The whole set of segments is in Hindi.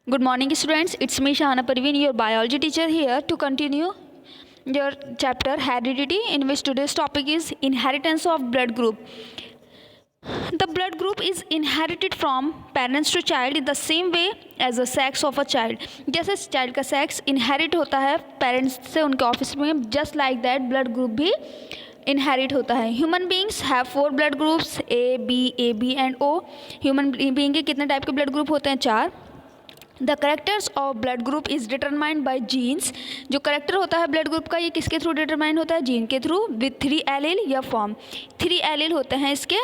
Good morning, students. It's me, Shahana Parveen, your biology teacher, here to continue your chapter Heredity, in which today's topic is inheritance of blood group. The blood group is inherited from parents to child in the same way as the sex of a child. जैसे child का sex inherit होता है parents से उनके ऑफिस में, just like that blood group भी inherit होता है. Human beings have 4 blood groups A, B, AB and O. Human being के कितने टाइप के blood group होते हैं? 4. The characters of blood group is determined by genes. जो करेक्टर होता है ब्लड ग्रुप का, ये किसके थ्रू डिटरमाइन होता है? जीन के थ्रू, विथ 3 एलील या फॉर्म. 3 एलील होते हैं इसके.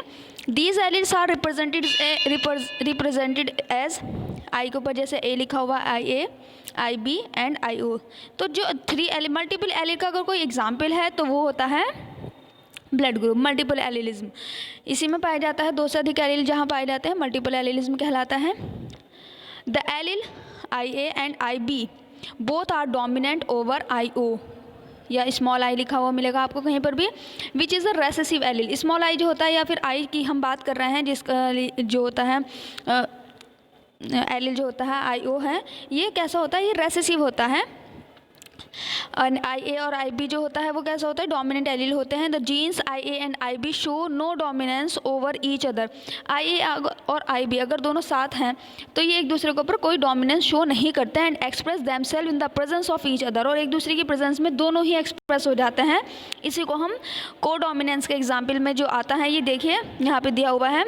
These alleles are represented as I के ऊपर जैसे ए लिखा हुआ, IA, IB एंड IO. तो जो 3 एलील, मल्टीपल एलील का अगर कोई एग्जाम्पल है तो वो होता है ब्लड ग्रुप. मल्टीपल एलीलिज्म इसी में पाया जाता है. 2 से अधिक एलील जहाँ पाए जाते हैं मल्टीपल एलीलिज्म कहलाता है. The allele IA and IB both are dominant over IO, या स्मॉल आई लिखा हुआ मिलेगा आपको कहीं पर भी. Which is a recessive allele. Small I जो होता है, या फिर आई की हम बात कर रहे हैं, जिसका जो होता है एलील जो होता है IO है, ये कैसा होता है? ये रेसेसिव होता है. IA और IB जो होता है वो कैसा होता है? डोमिनेंट एलील होते हैं. The genes IA and IB show no dominance over each other. IA और IB अगर दोनों साथ हैं तो ये एक दूसरे के ऊपर कोई डोमिनेंस शो नहीं करते हैं. And express themselves in the presence of each other. और एक दूसरे की प्रेजेंस में दोनों ही एक्सप्रेस हो जाते हैं. इसी को हम को डोमिनेंस के एग्जाम्पल में जो आता है, ये देखिए यहाँ पे दिया हुआ है.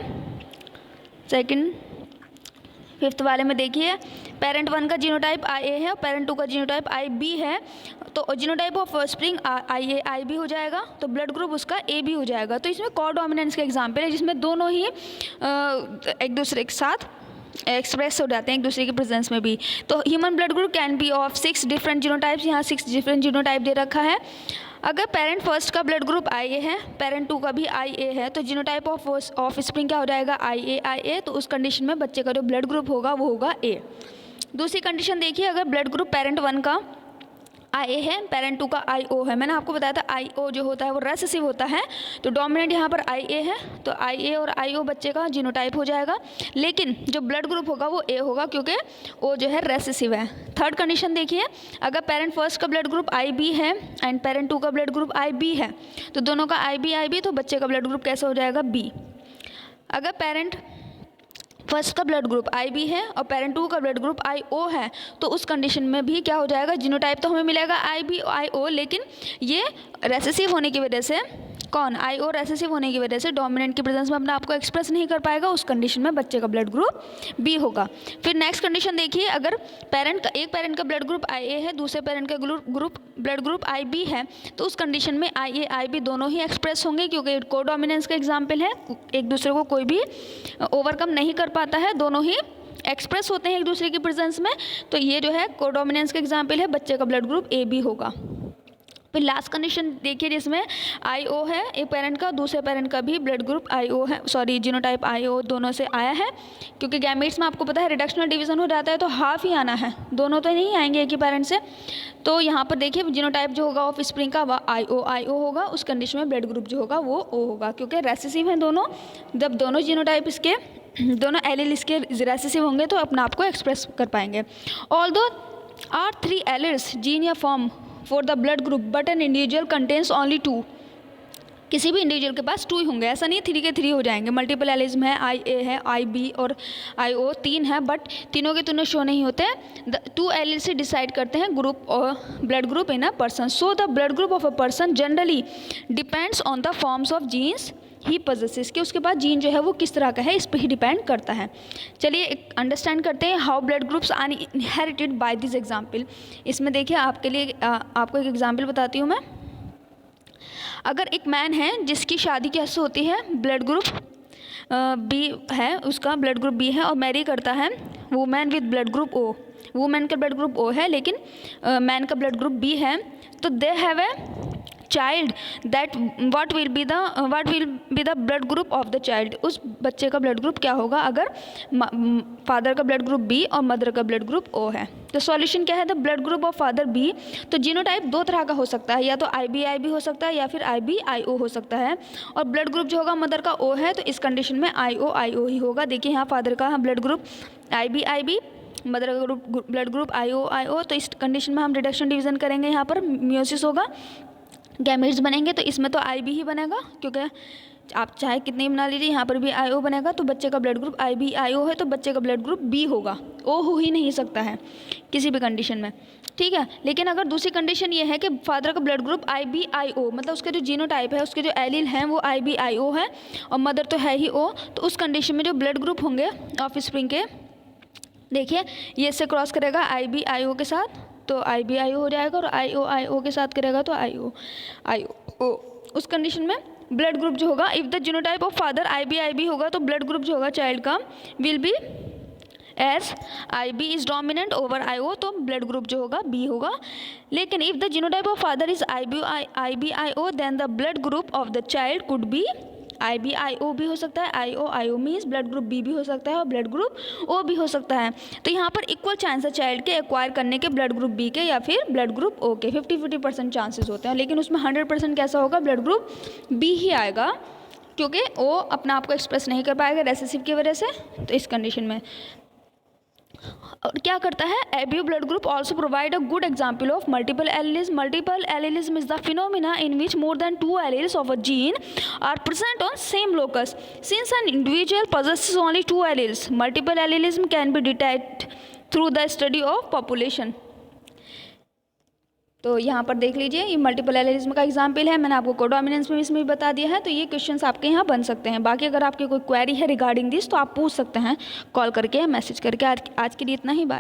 सेकेंड 5th वाले में देखिए, पेरेंट 1 का जीनोटाइप IA है और पेरेंट 2 का जीनोटाइप IB है. तो genotype of spring IA IB हो जाएगा, तो ब्लड ग्रुप उसका AB हो जाएगा. तो इसमें को डोमिनेंस का एग्जाम्पल है, जिसमें दोनों ही एक दूसरे के साथ एक्सप्रेस हो जाते हैं एक दूसरे के प्रेजेंस में भी. तो human blood group can be of 6 different genotypes. यहाँ 6 डिफरेंट जीनोटाइप दे रखा है. अगर पेरेंट फर्स्ट का ब्लड ग्रुप IA है, पेरेंट 2 का भी IA है, तो जीनोटाइप ऑफ स्प्रिंग क्या हो जाएगा? IA. तो उस कंडीशन में बच्चे का जो ब्लड ग्रुप होगा वो होगा A. दूसरी कंडीशन देखिए, अगर ब्लड ग्रुप पेरेंट 1 का IA है, पेरेंट 2 का IO है. मैंने आपको बताया था IO जो होता है वो रेसेसिव होता है, तो डोमिनेंट यहाँ पर IA है, तो IA और IO बच्चे का जीनोटाइप हो जाएगा. लेकिन जो ब्लड ग्रुप होगा वो A होगा, क्योंकि O जो है रेसेसिव है. थर्ड कंडीशन देखिए, अगर पेरेंट फर्स्ट का ब्लड ग्रुप IB है एंड पेरेंट 2 का ब्लड ग्रुप IB है, तो दोनों का IB, तो बच्चे का ब्लड ग्रुप कैसा हो जाएगा? B. अगर पेरेंट फर्स्ट का ब्लड ग्रुप IB है और पेरेंट 2 का ब्लड ग्रुप IO है, तो उस कंडीशन में भी क्या हो जाएगा? जीनोटाइप तो हमें मिलेगा IB IO, लेकिन ये रेसेसिव होने की वजह से, कौन? IO रेसेसिव होने की वजह से डोमिनेंट की प्रेजेंस में अपने आप को एक्सप्रेस नहीं कर पाएगा. उस कंडीशन में बच्चे का ब्लड ग्रुप B होगा. फिर नेक्स्ट कंडीशन देखिए, अगर एक पेरेंट का ब्लड ग्रुप IA है, दूसरे पेरेंट का ब्लड ग्रुप IB है, तो उस कंडीशन में IA IB दोनों ही एक्सप्रेस होंगे, क्योंकि को डोमिनेंस का एग्जाम्पल है. एक दूसरे को कोई भी ओवरकम नहीं कर पाता है, दोनों ही एक्सप्रेस होते हैं एक दूसरे की प्रेजेंस में. तो ये जो है को डोमिनेंस का एग्जाम्पल है, बच्चे का ब्लड ग्रुप AB होगा. फिर लास्ट कंडीशन देखिए, जिसमें IO है एक पेरेंट का, दूसरे पेरेंट का भी ब्लड ग्रुप IO है, सॉरी जीनोटाइप IO दोनों से आया है. क्योंकि गैमेट्स में आपको पता है रिडक्शनल डिवीजन हो जाता है, तो हाफ ही आना है, दोनों तो नहीं आएंगे एक ही पेरेंट से. तो यहाँ पर देखिए जीनोटाइप जो होगा ऑफ स्प्रिंग का वह IO होगा. उस कंडीशन में ब्लड ग्रुप जो होगा वो O होगा, क्योंकि रेसेसिव हैं दोनों. जब दोनों जीनोटाइप इसके, दोनों एलील इसके रेसेसिव होंगे तो अपने आप को एक्सप्रेस कर पाएंगे. ऑल्दो आर 3 एलील्स जीन या form for the blood group, but an individual contains only 2. किसी भी इंडिविजुअल के पास 2 ही होंगे, ऐसा नहीं 3 के 3 हो जाएंगे. मल्टीपल एलिज्म है, IA है, IB और IO 3 है, बट तीनों के तीनों शो नहीं होते. 2 एलिल से डिसाइड करते हैं ग्रुप और blood group in a person. So the blood group of a person generally depends on the forms of genes he possesses. कि उसके पास जीन जो है वो किस तरह का है, इस पर ही डिपेंड करता है. चलिए अंडरस्टैंड करते हैं how blood groups are inherited by this example. इसमें देखिए आपके लिए आपको एक एग्जाम्पल बताती हूँ मैं. अगर एक मैन है जिसकी शादी कैसे होती है, ब्लड ग्रुप B है, उसका ब्लड ग्रुप B है और मैरी करता है women with blood group O. Women का ब्लड ग्रुप O है, लेकिन मैन का ब्लड ग्रुप B है, तो they have a child that what will be the blood group of the child. उस बच्चे का ब्लड ग्रुप क्या होगा अगर फादर का ब्लड ग्रुप B और मदर का ब्लड ग्रुप O है. तो सॉल्यूशन क्या है? The blood group of father B. तो जीनोटाइप 2 तरह का हो सकता है, या तो IB IB हो सकता है या फिर IB IO हो सकता है. और ब्लड ग्रुप जो होगा मदर का O है, तो इस कंडीशन में IO IO ही होगा. देखिए यहाँ फादर का blood group IB IB mother का ग्रुप ब्लड ग्रुप IO, तो इस कंडीशन में हम रिडक्शन डिवीज़न करेंगे, यहाँ पर मियोसिस होगा, गैमेट्स बनेंगे, तो इसमें तो IB ही बनेगा, क्योंकि आप चाहे कितने ही बना लीजिए, यहाँ पर भी IO बनेगा, तो बच्चे का ब्लड ग्रुप IBIO है, तो बच्चे का ब्लड ग्रुप B होगा, O हो ही नहीं सकता है किसी भी कंडीशन में, ठीक है। लेकिन अगर दूसरी कंडीशन ये है कि फादर का ब्लड ग्रुप IBIO, मतलब उसका जो जीनोटाइप है, उसके जो एलील हैं वो IBIO है और मदर तो है ही O, तो उस कंडीशन में जो ब्लड ग्रुप होंगे ऑफस्प्रिंग के, देखिए ये इससे क्रॉस करेगा IBIO के साथ तो IBIO हो जाएगा, और IOIO के साथ करेगा तो IO। उस कंडीशन में ब्लड ग्रुप जो होगा, if the genotype of father IBIB होगा, तो ब्लड ग्रुप जो होगा चाइल्ड का will be as IB is dominant over IO, तो ब्लड ग्रुप जो होगा B होगा। लेकिन if the genotype of father is IBIO, then the blood group of the child could be IBIO भी हो सकता है, IOIO means blood group B भी हो सकता है और ब्लड ग्रुप O भी हो सकता है। तो यहाँ पर इक्वल चांस है चाइल्ड के एक्वायर करने के ब्लड ग्रुप B के या फिर ब्लड ग्रुप O के, 50-50% चांसेस होते हैं, लेकिन उसमें 100% कैसा होगा, ब्लड ग्रुप B ही आएगा, क्योंकि O अपना आप को एक्सप्रेस नहीं कर पाएगा रेसेसिव की वजह से। तो इस कंडीशन में और क्या करता है, ABO blood group also provide a good example of multiple allelism. Multiple allelism is the phenomena in which more than 2 alleles of a gene are present on same locus since an individual possesses only 2 alleles. Multiple allelism can be detect through the study of population. तो यहाँ पर देख लीजिए, ये मल्टीपल एलीलिज्म का एग्जाम्पल है, मैंने आपको कोडोमिनेंस में इसमें भी बता दिया है। तो ये क्वेश्चंस आपके यहाँ बन सकते हैं। बाकी अगर आपकी कोई क्वेरी है रिगार्डिंग दिस तो आप पूछ सकते हैं कॉल करके या मैसेज करके। आज के लिए इतना ही, बाय।